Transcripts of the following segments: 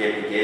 KPK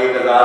1000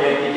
KPK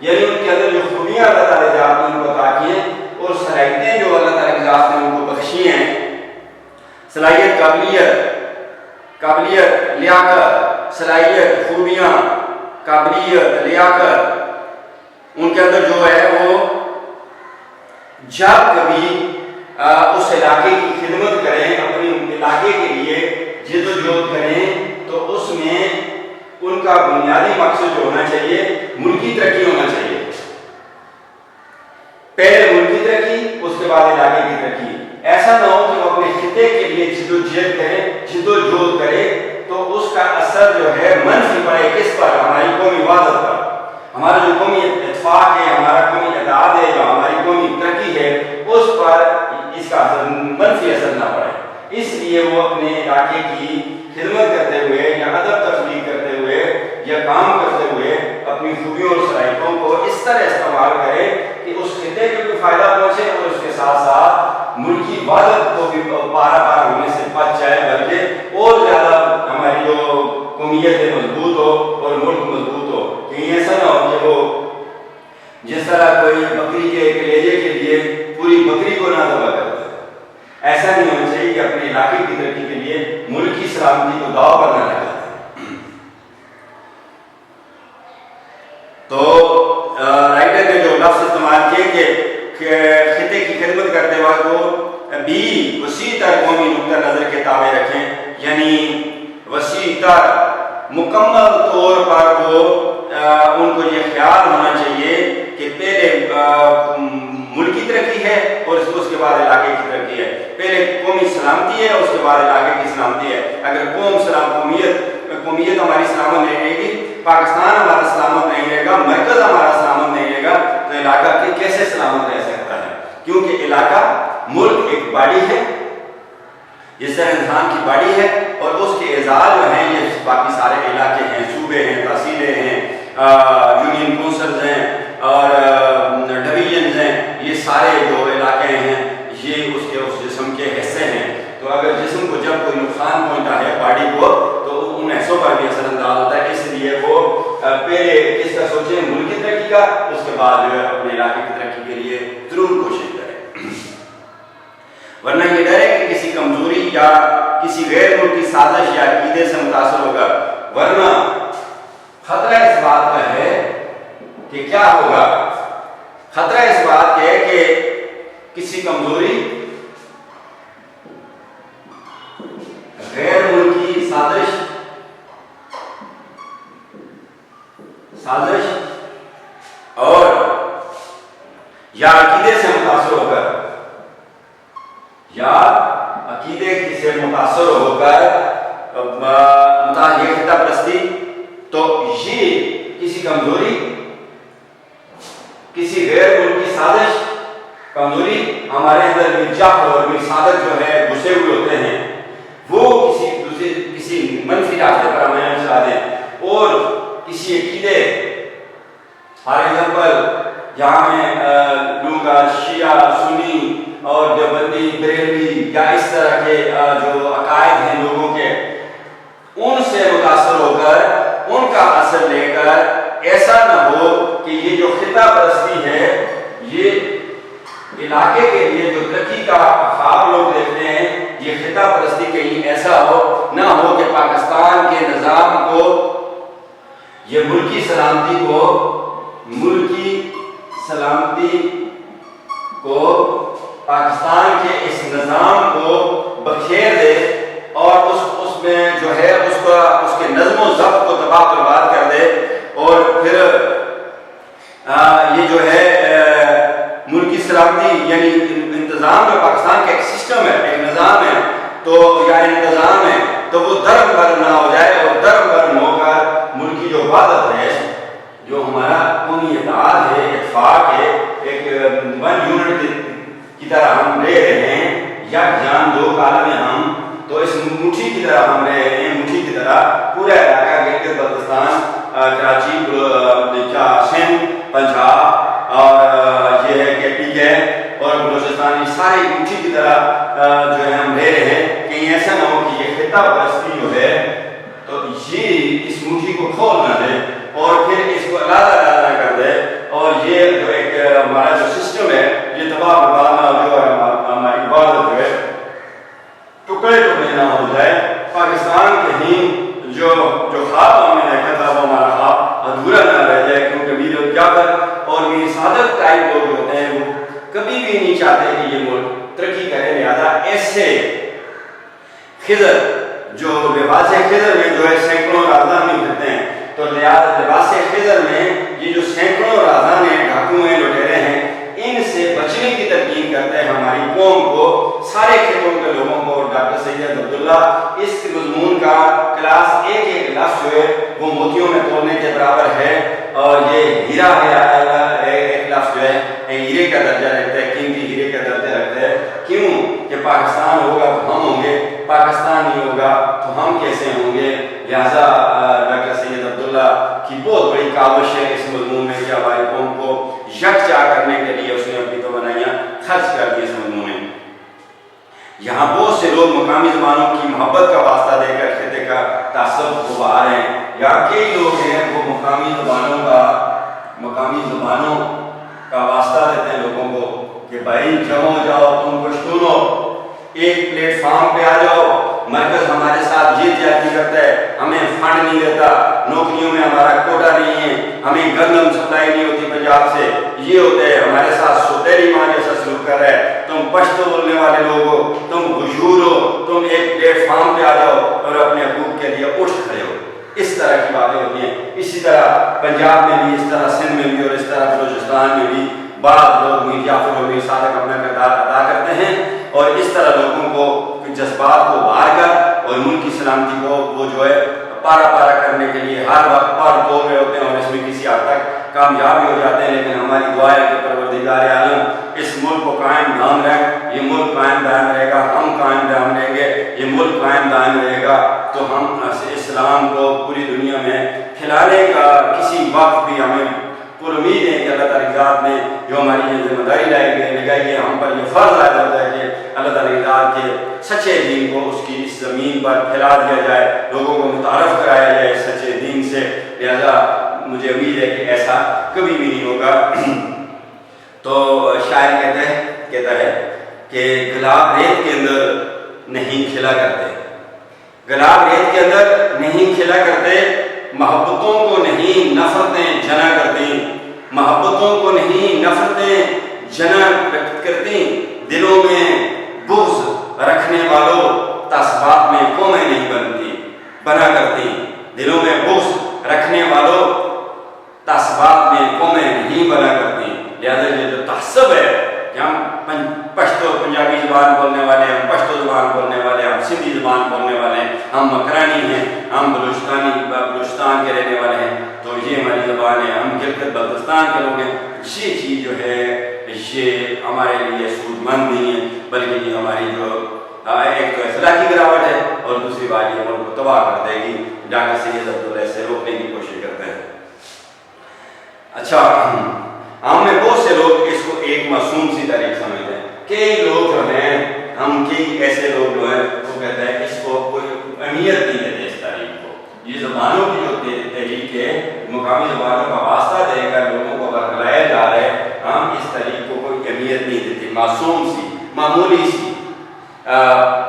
یعنی ان کے اندر جو خوبیاں اللہ تعالیٰ نے ان کو عطا کی ہیں اور صلاحیتیں جو اللہ تعالیٰ کی ذات نے ان کو بخشی ہیں، صلاحیت، قابلیت، لیاقت، صلاحیت، خوبیاں، قابلیت، لیاقت، ان کے اندر جو ہے وہ جب کبھی اس علاقے کی خدمت کریں، اپنے علاقے کے لیے جدوجہد کریں، تو اس میں ان کا بنیادی مقصد جو ہونا چاہیے ملکی ترقی ہونا چاہیے۔ پہلے ملکی ترقی، اس کے بعد علاقے کی ترقی۔ ایسا نہ ہو کہ وہ اپنے خطے کے لیے جدوجہد کرے تو اس کا اثر جو ہے منفی پڑے کس پر؟ ہماری قومی وحدت پر، ہمارا جو قومی اتفاق ہے، ہمارا قومی اتحاد ہے، جو ہماری قومی ترقی ہے، اس پر اس کا منفی اثر نہ پڑے۔ اس لیے وہ اپنے علاقے کی خدمت کرتے ہوئے یا ادب تخلیق کرتے ہوئے یا کام کرتے ہوئے اپنی خوبیوں اور صلاحیتوں کو اس طرح استعمال کرے کہ اس خطے کو بھی فائدہ پہنچے اور اس کے ساتھ ساتھ ملکی وحدت کو بھی پارا ہونے سے بچ جائے، بلکہ اور زیادہ ہماری جو قومیت مضبوط ہو اور ملک مضبوط ہو۔ کہیں ایسا نہ ہو کہ وہ جس طرح کوئی بکری کے کلیجے کے لیے پوری بکری کو نہ ذبح کرتا ہے، ایسا نہیں ہونا چاہیے کہ اپنے علاقے کی ترقی کے لیے ملک کی سلامتی کو داؤ پر نہ لگاتے۔ تو رائٹر نے جو لفظ استعمال کیے کہ خطے کی خدمت کرتے وقت وہ بھی وسیع تر قومی نقطہ نظر کے تابع رکھیں، یعنی وسیع تر مکمل طور پر وہ ان کو یہ خیال ہونا چاہیے کہ پہلے ملکی ترقی ہے اور اس کے بعد علاقے کی ترقی ہے، پہلے قومی سلامتی ہے اور اس کے بعد علاقے کی سلامتی ہے۔ اگر قومیت ہماری سلامت نہیں رہے گی، پاکستان ہمارا سلامت نہیں رہے گا، مرکز ہمارا سلامت نہیں رہے گا، تو علاقہ کیسے سلامت رہ سکتا ہے؟ کیونکہ علاقہ ملک ایک باڈی ہے، جس طرح انسان کی باڈی ہے، اور اس کے اعضاء جو ہیں یہ باقی سارے علاقے ہیں، صوبے ہیں، تحصیلیں ہیں، یونین کونسلز ہیں اور ڈویژنز ہیں، یہ سارے جو علاقے ہیں یہ اس جسم کے حصے ہیں۔ تو اگر جسم کو جب کوئی نقصان پہنچتا ہے باڈی کو تو ان حصوں پر بھی اثر انداز ہوتا ہے، اس لیے وہ پہلے کس کا سوچیں ملکی ترقی کا، اس کے بعد جو ہے اپنے علاقے کی ترقی کے لیے ضرور کوشش کریں، ورنہ یہ ڈر ہے کہ کسی کمزوری یا کسی غیر ملکی سازش یا عقیدے سے متاثر ہوگا، ورنہ خطرہ اس بات کا ہے کہ کیا ہوگا؟ خطرہ اس بات کا ہے کہ کسی کمزوری، غیر ملکی سازش اور یا عقیدے سے متاثر ہو کر یہ خطہ پرستی، تو یہ کسی کمزوری، کسی غیر ملکی سازش، کمزوری ہمارے اندر مرجف اور مرصادق جو ہے گھسے ہوئے ہوتے ہیں، وہ کسی منفی راستے پر ہمیں چلا دیں، اور کسی عقیدے، فار ایگزامپل یہاں میں لوگوں کا شیعہ، سنی اور دیوبندی، بریلوی یا اس طرح کے جو عقائد ہیں لوگوں کے، ان سے متاثر ہو کر ان کا اثر لے کر ایسا نہ ہو کہ یہ جو خطہ پرستی ہے، یہ علاقے کے لیے جو ترقی کا خواب لوگ دیکھتے ہیں، یہ خطہ پرستی کہیں ایسا نہ ہو کہ پاکستان کے نظام کو، یہ ملکی سلامتی کو پاکستان کے اس نظام کو بکھیر دے اور اس میں جو ہے اس کے نظم و ضبط کو تباہ برباد کر دے، اور پھر یہ جو ہے ملکی سلامتی یعنی انتظام جو پاکستان کا ایک سسٹم ہے، ایک نظام ہے تو یا انتظام ہے، تو وہ درم بر نہ ہو جائے، اور درم بر ہو کر ملکی جو وحدت ہے، جو ہمارا قومی اتحاد ہے، اتفاق ہے، ایک ون یونٹ کی طرح ہم رہ رہے ہیں، یک جان دو کالم ہم، تو اس مٹھی کی طرح ہم رہ رہے ہیں، مٹھی کی طرح پورا علاقہ گلگت بلتستان، کراچی، سندھ، پنجاب اور یہ ہے کے پی کے اور بلوچستان، یہ ساری مٹھی کی طرح جو ہے ہم رہ رہے ہیں۔ کہیں ایسا نہ ہو کہ یہ خطہ پرستی جو ہے تو یہ جو خواب ہم نے دیکھا تھا وہ ہمارا خواب ادھورا نہ رہ جائے، کیونکہ میر جعفر اور میر صادق ٹائپ لوگ ہوتے ہیں وہ کبھی بھی نہیں چاہتے کہ یہ ملک ترقی کرے، لہذا ایسے خضر جو لباس خضر میں جو ہے سینکڑوں رازدان نہیں پھرتے ہیں، تو لباس خضر میں یہ جو سینکڑوں رازدان ہیں، ڈاکو ہیں، لٹیرے ہیں، ان سے بچنے کی تلقین کرتے ہیں ہماری قوم کو، سارے خطوں کے لوگوں کو۔ ڈاکٹر سید عبداللہ اس مضمون کا کلاس ایک لفظ جو ہے وہ موتیوں میں تولنے کے برابر ہے، اور یہ ہیرا ہے، ایک لفظ جو ہے ہیرے کا درجہ رکھتا ہے، قیمتی ہیرے کا درجہ رکھتا ہے۔ کیوں کہ پاکستان ہوگا تو ہم ہوں گے، پاکستان نہیں ہوگا تو ہم کیسے ہوں گے؟ لہٰذا ڈاکٹر سید عبداللہ کی بہت بڑی کاوش ہے اس مضمون میں کہ ہماری قوم کو یکجا کرنے کے لیے اس نے اپنی توانائیاں خرچ کر دی اس مضمون میں۔ یہاں بہت سے لوگ مقامی زبانوں کی محبت کا واسطہ دے کر خطے کا تعصب کو بہا رہے ہیں، یا کئی لوگ ہیں وہ مقامی زبانوں کا واسطہ دیتے ہیں لوگوں کو کہ بھائی جمع ہو جاؤ، تم پشتون ہو، ایک پلیٹ فارم پہ آ جاؤ، مرکز ہمارے ساتھ یہ زیادتی کرتا ہے، ہمیں فنڈ نہیں دیتا، نوکریوں میں ہمارا کوٹا نہیں ہے، ہمیں گندم سپلائی نہیں ہوتی پنجاب سے، یہ ہوتا ہے، ہمارے ساتھ سوتیلی ماں جیسا سلوک کر رہا ہے، تم پشتو بولنے والے لوگ ہو، تم غشور ہو، تم ایک پلیٹ فارم پہ آ جاؤ اور اپنے حقوق کے لیے اٹھ کھڑے ہو۔ اس طرح کی باتیں ہوتی ہیں۔ اسی طرح پنجاب میں بھی، اس طرح سندھ میں بھی، اور اس طرح بلوچستان میں بھی بعض لوگ میر جعفر اور میر صادق اپنا کردار ادا کرتے ہیں، اور اس طرح لوگوں کو جذبات کو ابھار کر اور ملک کی سلامتی کو وہ جو ہے پارا کرنے کے لیے ہر وقت پر توڑ رہے ہوتے ہیں، اور اس میں کسی حد تک کامیاب بھی ہو جاتے ہیں۔ لیکن ہماری دعا ہے کہ پروردگار عالم اس ملک کو قائم دائم رکھ، یہ ملک قائم دائم رہے گا، ہم قائم دائم رہیں گے، یہ ملک قائم دائم رہے گا، تو ہم اسلام کو پوری دنیا میں پھیلانے کا کسی وقت بھی ہمیں پر امید ہے کہ اللہ تعالیٰ کی ذات نے جو ہماری یہ ذمہ داری لگائی ہے، ہم پر یہ فرض عائد ہوتا ہے کہ اللہ تعالیٰ کی ذات کے سچے دین کو اس کی اس زمین پر پھیلا دیا جائے، لوگوں کو متعارف کرایا جائے اس سچے دین سے۔ لہذا مجھے امید ہے کہ ایسا کبھی بھی نہیں ہوگا۔ تو شاعر کہتا ہے کہ گلاب ریت کے اندر نہیں کھلا کرتے، گلاب ریت کے اندر نہیں کھلا کرتے، محبتوں کو نہیں نفرتیں جنا کرتی، محبتوں کو نہیں نفرتیں جنا کرتی، دلوں میں بغض رکھنے والوں تعصبات میں قومیں نہیں بنا کرتی، دلوں میں بغض رکھنے والوں تعصبات میں قومیں نہیں بنا کرتی۔ لہذا یہ جو تعصب ہے کہ ہم پشتو پنجابی زبان بولنے والے ہیں، ہم پشتو زبان بولنے والے ہیں، ہم سندھی زبان بولنے والے ہیں، ہم مکرانی ہیں، ہم بلوچستان کے رہنے والے ہیں، تو یہ ہماری زبان ہے، ہم گلگت بلتستان کے لوگ ہیں، یہ چیز جو ہے یہ ہمارے لیے سود مند نہیں ہے، بلکہ یہ ہماری جو ایک تو اخلاقی گراوٹ ہے، اور دوسری بات یہ ملک کو تباہ کر دے گی۔ ڈاکٹر سید عبداللہ سے روکنے کی کوشش کرتے ہیں۔ اچھا، ہم میں بہت سے لوگ اس کو ایک معصوم سی تاریخ سمجھتے ہیں، کئی لوگ جو ہیں، ہم کئی ایسے لوگ جو ہیں وہ کہتے ہیں اس کو کوئی اہمیت نہیں دیتے اس تاریخ کو، یہ زبانوں کی جو تحریک ہے، مقامی زبانوں کا واسطہ دے کر لوگوں کو برگلایا جا رہا ہے، ہم اس تاریخ کو کوئی اہمیت نہیں دیتے، معصوم سی، معمولی سی،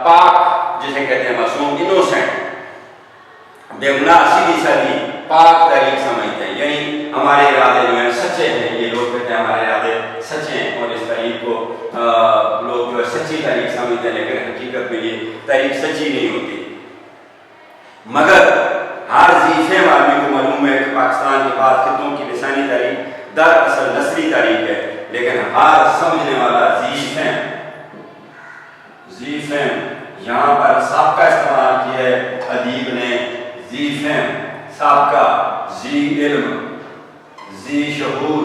پاک جسے کہتے ہیں معصوم، انوسینٹ، بے گناہ، سیدھی سادی پاک تاریخ سمجھتے ہیں، یعنی ہمارے ارادے جو ہیں سچے ہیں، یہ لوگ کہتے ہیں ہمارے ارادے سچے ہیں، اور اس تاریخ کو لوگ جو ہے سچی تاریخ سمجھتے ہیں، لیکن حقیقت میں یہ تاریخ سچی نہیں ہوتی۔ مگر ہر ذی فہم آدمی کو معلوم ہے کہ پاکستان کے بعد خطوں کی لسانی تاریخ دراصل نثری تاریخ ہے، لیکن ہر سمجھنے والا ذی فہم یہاں پر سابقہ استعمال کیا ہے ادیب نے، ذی فہم، سابقہ، ذی علم، ذی شعور،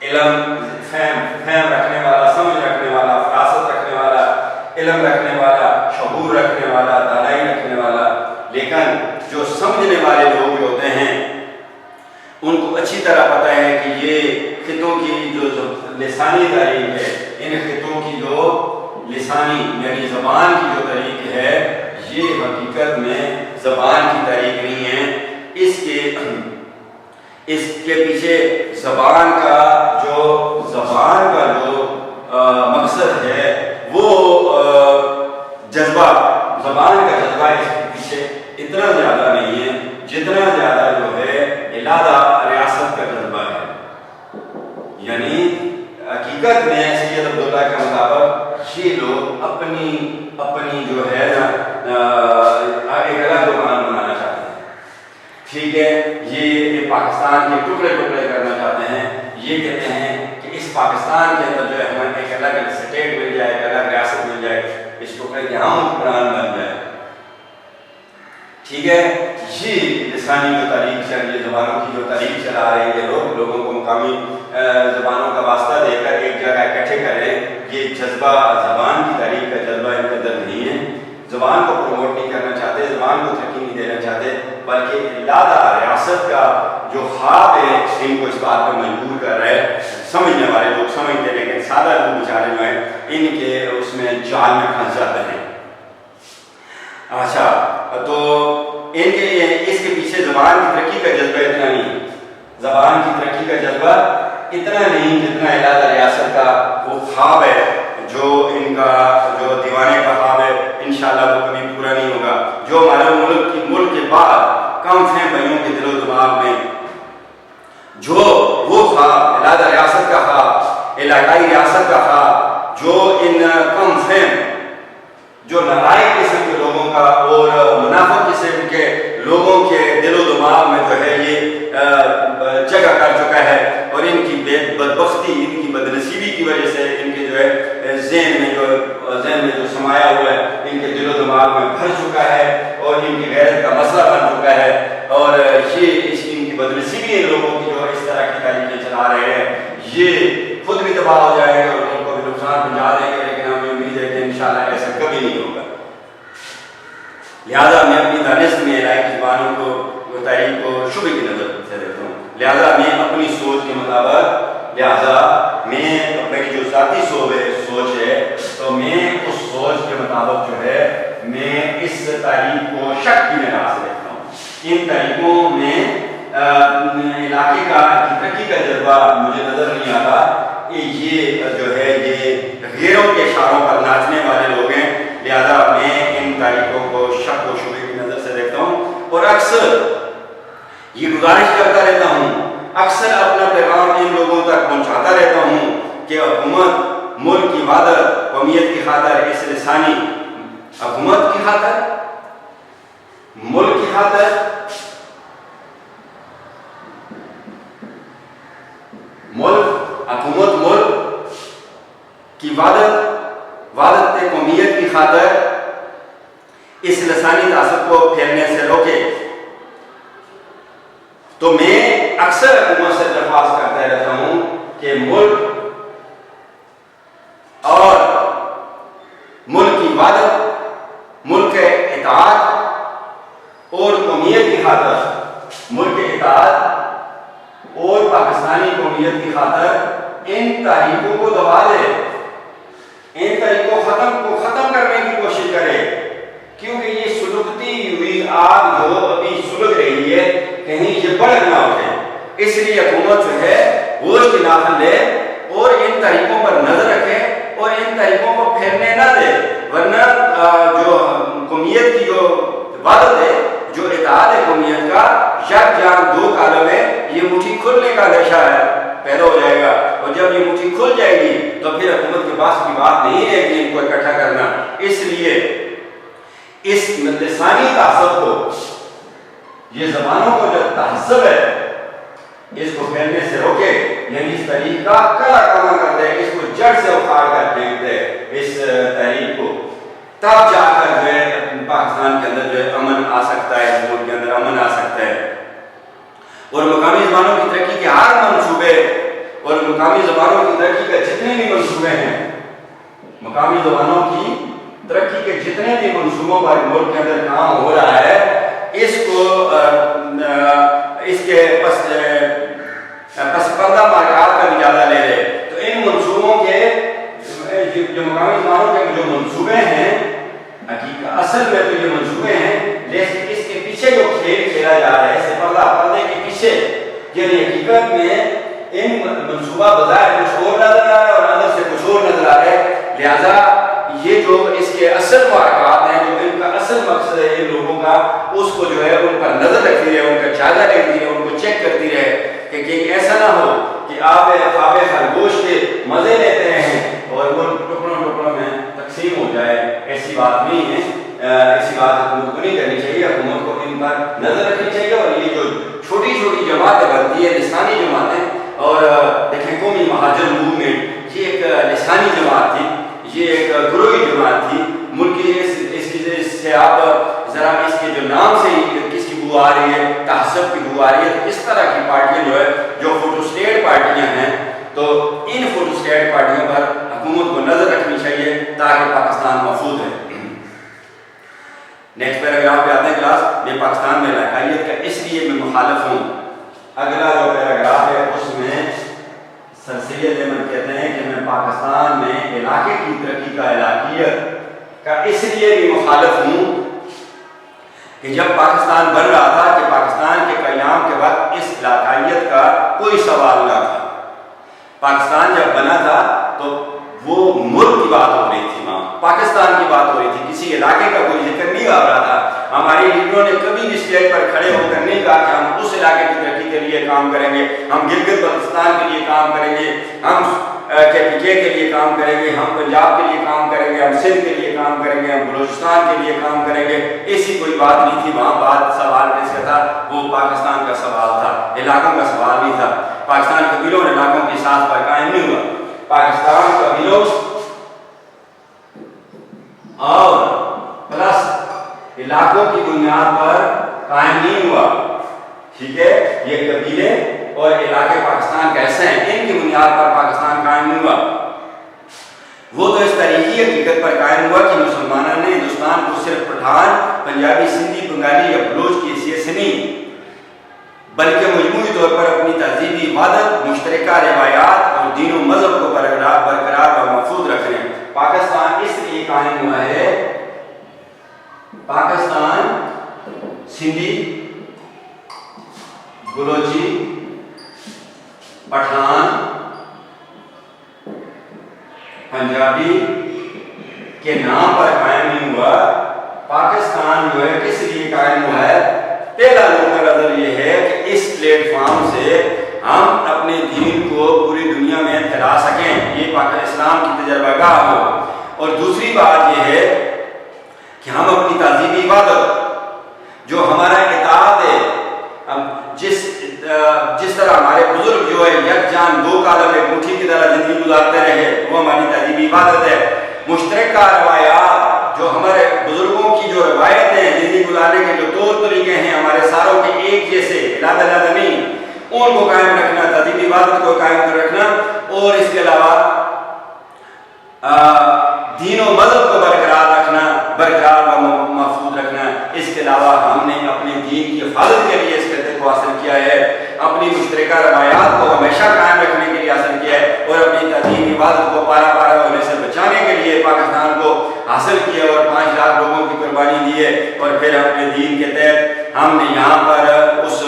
علم، فہم رکھنے والا، سمجھ رکھنے والا، فراست رکھنے والا، علم رکھنے والا، شعور رکھنے والا، دانائی رکھنے والا۔ لیکن جو سمجھنے والے لوگ جو ہوتے ہیں ان کو اچھی طرح پتہ ہے کہ یہ خطوں کی جو لسانی تاریخ ہے، ان خطوں کی جو لسانی یعنی زبان کی جو تاریخ ہے، یہ حقیقت میں زبان کی تاریخ نہیں ہے، اس کے پیچھے زبان کا جو مقصد ہے وہ جذبہ، زبان کا جذبہ جذبہ اس کے پیچھے اتنا زیادہ نہیں ہے جتنا زیادہ جو ہے علادہ ریاست کا جذبہ ہے. یعنی حقیقت میں سید عبداللہ کے مطابق یہ لوگ اپنی جو ہے نا ایک الگ دکان بنانا چاہتے ہیں. ٹھیک ہے, یہ پاکستان کے ٹکڑے ٹکڑے کرنا چاہتے ہیں. یہ کہتے ہیں کہ اس پاکستان کے اندر جو ہے ہمیں ایک الگ اسٹیٹ مل جائے, ایک الگ ریاست مل جائے, اس کو کہ یہاں حکمران بن جائے. ٹھیک ہے, یہ لسانی جو تاریخ سے, یہ زبانوں کی جو تاریخ چلا رہے ہیں یہ لوگوں کو مقامی زبانوں کا واسطہ دے کر ایک جگہ اکٹھے کریں, یہ جذبہ زبان کی تاریخ کا جذبہ ان کے اندر نہیں ہے. زبان کو پروموٹ نہیں کرنا چاہتے, زبان کو ترقی نہیں دینا چاہتے, بلکہ علادہ ریاست کا جو خواب ہے ان کو اس بات پر مجبور کر رہے ہیں. سمجھنے والے لوگ سمجھتے ہیں, لیکن سادہ لوگ بیچارے جو ہیں ان کے اس میں جال میں پھنس جاتے ہیں. اچھا, تو ان کے اس کے پیچھے زبان کی ترقی کا جذبہ اتنا نہیں, زبان کی ترقی کا جذبہ اتنا نہیں جتنا علادہ ریاست کا وہ خواب ہے جو ان کا جو دیوانے کا خواب ہے. انشاءاللہ وہ کبھی پورا نہیں ہوگا. جو ہمارے ملک کے بعد کم فہم بھائیوں کے دل و دماغ میں جو وہ خواب, علادہ ریاست کا خواب, علاقائی ریاست کا خواب, جو ان کم فہم جو نالائق قسم کے لوگوں کا اور منافق قسم کے لوگوں کے دل و دماغ میں جو ہے یہ جگہ کر چکا ہے, اور ان کی بدبختی, ان کی بدنصیبی کی وجہ سے ان کے جو ہے ذہن میں جو سمایا ہوا ہے ان کے دل و دماغ میں بھر چکا ہے, اور ان کی غیرت کا مسئلہ بن چکا ہے. اور یہ ان کی بدنصیبی ان لوگوں کی جو اس طرح کی تاریخیں چلا رہے ہیں, یہ خود بھی تباہ ہو جائے گا اور ان کو بھی نقصان پہنچا دیں گے. لیکن ہمیں امید ہے کہ انشاءاللہ ایسا کبھی نہیں ہوگا. لہذا میں اپنی دانش میں علاقائی زبانوں کو تاریخ کو شبہ کی نظر سے دیکھتا ہوں. لہذا میں اپنی سوچ کے مطابق, لہذا میں میری جو ذاتی سوچ ہے تو میں اس سوچ کے مطابق جو ہے میں اس تاریخ کو شک کی نگاہ سے دیکھتا ہوں. ان تاریخوں میں علاقے کا ترقی کا جذبہ مجھے نظر نہیں آتا. یہ جو ہے یہ غیروں کے اشاروں پر ناچنے والے لوگ ہیں. لہذا میں ان تاریخوں کو شک و شبہ کی نظر سے دیکھتا ہوں, اور اکثر یہ گزارش کرتا رہتا ہوں, اکثر اپنا پیغام ان لوگوں تک پہنچاتا رہتا ہوں کہ حکومت ملک کی وحدت, قومیت کی خاطر, اس لسانی حکومت کی خاطر, ملک کی خاطر, حکومت ملک کی وحدت قومیت کی خاطر اس لسانی تعصب کو پھیلنے سے روکے. تو میں اکثر حکومت سے درخواست کرتا رہتا ہوں کہ ملک اور ملک کی وحدت, ملک کے اطاعت اور قومیت کی خاطر, ملک کے اطاعت اور پاکستانی قومیت کی خاطر ان تحریکوں کو دبا دے, ان تحریکوں کو ختم کرنے کی کوشش کرے. کیونکہ یہ سلگتی ہوئی آگ جو ابھی سلگ رہی ہے کہیں یہ بڑھ نہ اٹھے, اس لیے حکومت جو ہے ہوش کی ناخن لے اور ان تحریکوں پر نظر رکھے اور ان تحریکوں کو پھیلنے نہ دے. ورنہ جو قومیت کی جو وحدت ہے, جو اتحاد ہے قومیت کا, یک جان دو کالوں میں یہ مٹھی کھلنے کا اندیشہ ہے پیدا ہو جائے گا. اور جب یہ مٹھی کھل جائے گی تو پھر حکومت کے پاس کی بات نہیں ہے کہ ان کو اکٹھا کرنا. اس لیے اس لسانی تعصب کو, یہ زبانوں کو جو تعصب ہے اس کو پھیلنے سے روکے, یعنی اس تحریک کا کلا کما کر دے, اس کو جڑ سے اکھاڑ کر پھینک دے اس تحریک کو. تب جا کر جو ہے پاکستان کے اندر جو ہے امن آ سکتا ہے, اس ملک کے اندر امن آ سکتا ہے. اور مقامی زبانوں کی ترقی کے ہر منصوبے اور مقامی زبانوں کی ترقی کے جتنے بھی منصوبے ہیں, مقامی زبانوں کی ترقی کے جتنے بھی منصوبوں پر ملک کے اندر کام ہو رہا ہے, اس کو اس کے پس پردہ مارکات کا اجازہ لے لے. تو ان منصوبوں کے جو مقامی زبانوں کے جو منصوبے ہیں, حقیقت اصل میں تو یہ منصوبے ہیں, لیکن اس کے پیچھے جو کھیل کھیلا جا رہا ہے, اس پردے کے پیچھے, یعنی حقیقت میں ان منصوبہ بظاہر کچھ اور نظر آ رہا ہے اور اندر سے کچھ اور نظر آ رہا ہے. لہذا یہ جو اس کے اصل واقعات ہیں، جو ان کا اصل مقصد ہے ان لوگوں کا، اس کو جو ہے ان پر نظر رکھتی رہے، ان کا جائزہ لیتی رہے، ان کو چیک کرتی رہے کہ کہیں ایسا نہ ہو کہ آپ خواب خرگوش کے مزے لیتے ہیں اور وہ ٹکڑوں ٹکڑوں میں تقسیم ہو جائے. ایسی بات نہیں ہے، ایسی بات حکومت کو نہیں کرنی چاہیے. حکومت کو ان پر نظر رکھنی چاہیے. اور یہ جو چھوٹی چھوٹی جماعتیں بنتی ہیں، لسانی جماعتیں، اور دیکھیں قومی مہاجر موومنٹ، یہ ایک لسانی جماعت تھی، یہ ایک گروہی جماعت تھی ملکی. اس کی سے آپ ذرا اس کے جو نام سے کس کی بو آ رہی ہے، تحسب کی بو آ رہی ہے. اس طرح کی پارٹیاں جو ہے، جو فوٹو اسٹیٹ پارٹیاں ہیں، تو ان فوٹو اسٹیٹ پارٹیوں پر حکومت کو نظر رکھنی چاہیے تاکہ پاکستان محفوظ ہے. نیکسٹ پیراگراف پہ آتے ہیں کلاس. میں پاکستان میں لاقائیت کا اس لیے میں مخالف ہوں. اگلا جو پیراگراف ہے اس میں سر سید احمد کہتے ہیں کہ میں پاکستان میں علاقے کی ترقی کا، علاقیت کا اس لیے بھی مخالف ہوں کہ جب پاکستان بن رہا تھا کہ پاکستان کے قیام کے وقت اس علاقائیت کا کوئی سوال نہ تھا. پاکستان جب بنا تھا تو وہ ملک کی بات ہو رہی تھی، وہاں پاکستان کی بات ہو رہی تھی، کسی علاقے کا کوئی ذکر نہیں آ رہا تھا. ہمارے لیڈروں نے کبھی بھی اسٹیج پر کھڑے ہو کر نہیں کہا کہ ہم اس علاقے کی ترقی کے لیے کام کریں گے، ہم گلگت بلتستان کے لیے کام کریں گے، ہم KPK کے لیے کام کریں گے، ہم پنجاب کے لیے کام کریں گے، ہم سندھ کے لیے کام کریں گے، ہم بلوچستان کے لیے کام کریں گے. ایسی کوئی بات نہیں تھی. وہاں بات سوال کس کا تھا؟ وہ پاکستان کا سوال تھا، علاقوں کا سوال نہیں تھا. پاکستان قبیلوں اور علاقوں کی ساز پر قائم نہیں ہوا. پاکستان قبیلوں اور پلس علاقوں کی بنیاد پر قائم نہیں ہوا. ٹھیک ہے، یہ قبیلے اور علاقے پاکستان کیسے ہیں، ان کی بنیاد پر پاکستان قائم نہیں ہوا. وہ تو اس تاریخی حقیقت پر قائم ہوا کہ مسلمانوں نے ہندوستان کو صرف پٹھان، پنجابی، سندھی، بنگالی یا بلوچ کی حیثیت سے نہیں، بلکہ مجموعی طور پر اپنی تہذیبی وحدت، مشترکہ روایات اور دین و مذہب کو برقرار اور محفوظ رکھنے. پاکستان اس لیے قائم ہوا ہے، پاکستان سندھی، بلوچی، پٹھان، پنجابی کے نام پر قائم نہیں ہوا. پاکستان جو ہے کس لیے قائم ہوا ہے؟ پہلا نقطہ نظر یہ ہے کہ اس پلیٹ فارم سے ہم اپنے دین کو پوری دنیا میں پھیلا سکیں، یہ پاکستان اسلام کی تجربہ گاہ ہو. اور دوسری بات یہ ہے کہ ہم اپنی تہذیبی عبادت جو ہمارا اطاعت ہے، جس طرح ہمارے بزرگ جو ہے یکجان دو کالم ایک مٹھی کی طرح زندگی گزارتے رہے، وہ ہماری تہذیبی عبادت ہے. مشترکہ روایات، جو ہمارے بزرگوں کی جو روایتیں ہیں، زندگی گزارنے کے جو طور طریقے ہیں ہمارے ساروں کے ایک جیسے، علیحدہ علیحدہ نہیں، ان کو قائم رکھنا، تہذیبی عبادت کو قائم کر رکھنا. اور اس کے علاوہ دین و مذہب کو برقرار و محفوظ رکھنا. اس کے علاوہ ہم نے اپنے دین کی حفاظت کے لیے اس خطے کو حاصل کیا ہے، اپنی مشترکہ روایات کو ہمیشہ قائم رکھنے کے لیے حاصل کیا ہے، اور اپنی تہذیبی عبادت کو پارا ہونے سے بچانے کے لیے پاکستان کو حاصل کیا اور 5 لاکھ لوگوں کی قربانی دی ہے. اور پھر اپنے دین کے تحت ہم نے یہاں پر اس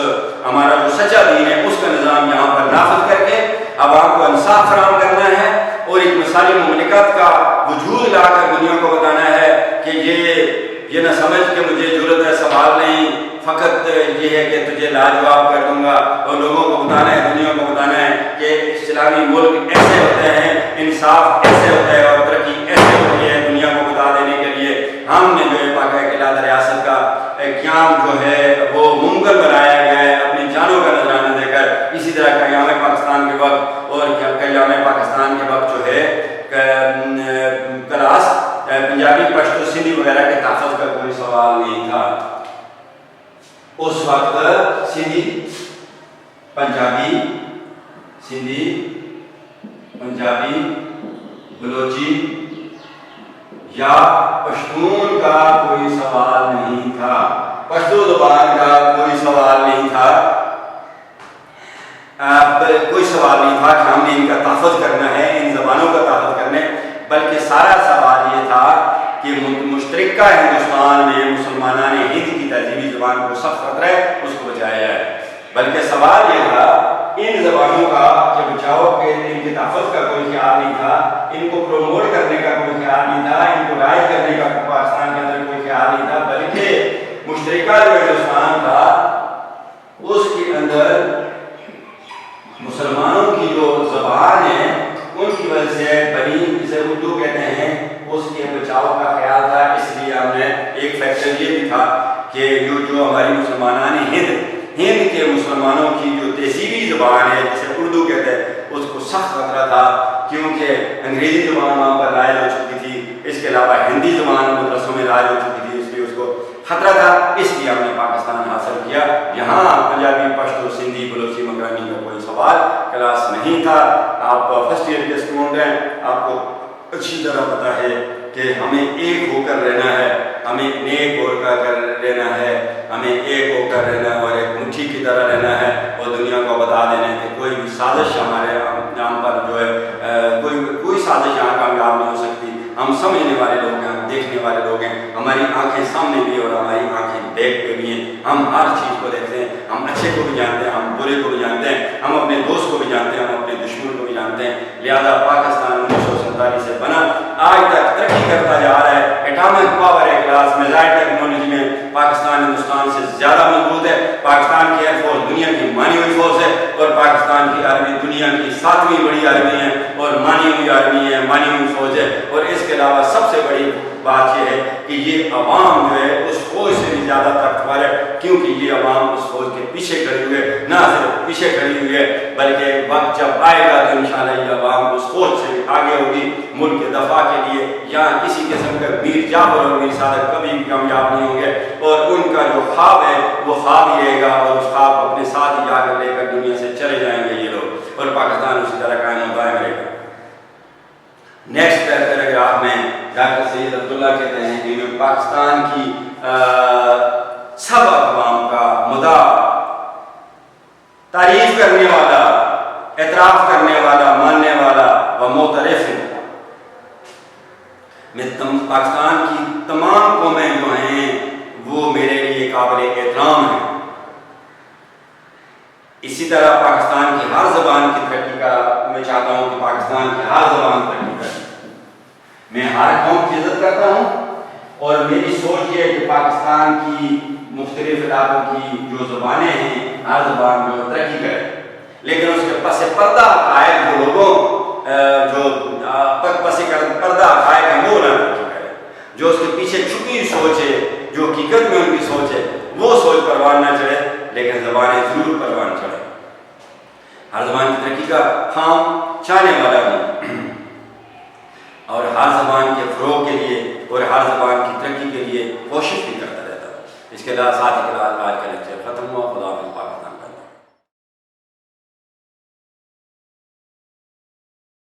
ہمارا جو سچا دین ہے اس کا نظام یہاں پر نافذ کر کے عوام کو انصاف فراہم کرنا ہے، اور ایک مثالی مملکت کا وجود لا کر دنیا کو بتانا ہے کہ یہ نہ سمجھ کہ مجھے ضرورت ہے، سوال نہیں، فقط یہ ہے کہ تجھے لاجواب کر دوں گا. اور لوگوں کو بتانا ہے، دنیا کو بتانا ہے کہ اسلامی ملک ایسے ہوتے ہیں، انصاف ایسے ہوتا ہے اور ترقی ایسے ہوتی ہے. دنیا کو بتا دینے کے لیے ہم نے جو ہے پاکستان کی علیحدہ ریاست کا قیام جو ہے وہ ممکن بنایا گیا ہے اپنی جانوں کا نذرانہ دے کر. اسی طرح قیام پاکستان کے وقت اور قیام پاکستان کے وقت جو ہے کلاس پنجابی، پشتو، سندھی وغیرہ کے تحفظ کا کوئی سوال نہیں تھا. اس وقت سندھی، پنجابی، بلوچی یا پشتون کا کوئی سوال نہیں تھا، پشتو زبان کا کوئی سوال نہیں تھا. کوئی سوال نہیں تھا کہ ہم نے ان کا تحفظ کرنا ہے، ان زبانوں کا تحفظ کرنا ہے، بلکہ سارا سوال یہ تھا کہ مشترکہ ہندوستان میں مسلمانوں نے ہند کی تہذیبی زبان کو سخت خطرہ ہے، اس کو بچایا جائے. بلکہ سوال یہ تھا ان زبانوں کا کہ بچاؤ کے ان کے تحفظ کا کوئی خیال نہیں تھا، ان کو پروموٹ کرنے کا کوئی خیال نہیں تھا، ان کو رائج کرنے کا پاکستان کے اندر کوئی خیال نہیں تھا، بلکہ مشترکہ جو ہندوستان تھا اس کے اندر مسلمانوں کی جو زبان ہے ان کی وجہ سے بنی جسے اردو کہتے ہیں اس کے بچاؤ کا خیال تھا۔ اس لیے ہم نے ایک فیکٹر یہ بھی تھا کہ جو ہماری مسلمانان ہند کے مسلمانوں کی جو تہذیبی زبان ہے جسے اردو کہتے ہیں اس کو سخت خطرہ تھا، کیونکہ انگریزی زبان وہاں پر رائج ہو چکی تھی، اس کے علاوہ ہندی زبان مدرسوں میں رائج ہو چکی تھی، اس لیے اس کو خطرہ تھا، اس لیے ہم نے پاکستان حاصل کیا۔ یہاں پنجابی، پشتو، سندھی، بلوچی، مکرانی کا کوئی سوال کلاس نہیں تھا۔ آپ فرسٹ ایئر کے اسٹوڈنٹ ہیں، آپ کو اچھی طرح پتہ ہے کہ ہمیں ایک ہو کر رہنا ہے، ہمیں نیک ہو کر رہنا ہے، ہمیں ایک ہو کر رہنا ہے اور ایک مٹھی کی طرح رہنا ہے، اور دنیا کو بتا دینا ہے کہ کوئی بھی سازش ہمارے نام پر جو ہے کوئی سازش یہاں کامیاب نہیں ہو سکتی۔ ہم سمجھنے والے لوگ ہیں، ہم دیکھنے والے لوگ ہیں، ہماری آنکھیں سامنے بھی اور ہماری آنکھیں بیک پہ بھی ہیں، ہم ہر چیز کو دیکھتے ہیں، ہم اچھے کو بھی جانتے ہیں، ہم برے کو بھی جانتے ہیں، ہم اپنے دوست کو بھی جانتے ہیں، ہم اپنے دشمن کو بھی جانتے ہیں۔ لہذا پاکستان 1947 سے بنا آج تک ترقی کرتا جا رہا ہے، ایٹامک پاور ہے، کلاس میزائل ٹیکنالوجی میں پاکستان ہندوستان سے زیادہ مضبوط ہے۔ پاکستان کی ایئر فورس دنیا کی مانی ہوئی فورس ہے، اور پاکستان کی آرمی دنیا کی 7ویں بڑی آرمی ہے اور مانی ہوئی آرمی ہے، مانی ہوئی فوج ہے۔ اور اس کے علاوہ سب سے بڑی بات یہ ہے کہ یہ عوام جو ہے اس فوج سے بھی زیادہ طاقتور ہے، کیونکہ یہ عوام اس فوج کے پیچھے کھڑی ہوئی ہے، نہ صرف پیچھے کھڑی ہوئی ہے بلکہ وقت جب آئے گا تو انشاءاللہ یہ عوام اس فوج سے بھی آگے ہوگی ملک کے دفاع کے لیے۔ یہاں کسی قسم کا میر جعفر اور میر صادق کبھی بھی کامیاب نہیں ہوں گے، اور ان کا جو خواب ہے وہ خواب ہی رہے گا، اور اس خواب کو اپنے ساتھ ہی جا کر لے کر دنیا سے چلے جائیں گے یہ لوگ، اور پاکستان اسی طرح قائم و دائم رہے گا۔ نیکسٹ پیراگراف میں ڈاکٹر سید عبداللہ کہتے ہیں کہ میں پاکستان کی سب اقوام کا مدعا، تعریف کرنے والا، اعتراف کرنے والا، ماننے والا و معترف ہوں۔ میں پاکستان کی تمام قومیں جو ہیں وہ میرے لیے قابل احترام ہیں۔ اسی طرح پاکستان کی ہر زبان کی ترقی کا میں چاہتا ہوں کہ پاکستان کی ہر زبان ترقی کرے۔ میں ہر قوم کی عزت کرتا ہوں، اور میری سوچ یہ ہے کہ پاکستان کی مختلف علاقوں کی جو زبانیں ہیں ہر زبان جو ترقی کرے، لیکن اس کے پس پردہ عقائد جو لوگوں جو پس پردہ عقائد ہیں وہ نہ ترقی کرے، جو اس کے پیچھے چھپی سوچ ہے، جو حقیقت میں ان کی سوچ ہے وہ سوچ پروان نہ چڑھے، لیکن زبانیں ضرور پروان چڑھے۔ ہر زبان کی ترقی کا خام چاہنے والا ہوں، اور ہر زبان کے فروغ کے لیے اور ہر زبان کی ترقی کے لیے کوشش بھی کرتا رہتا ہوں۔ اس کے ساتھ ہی آج کا لیکچر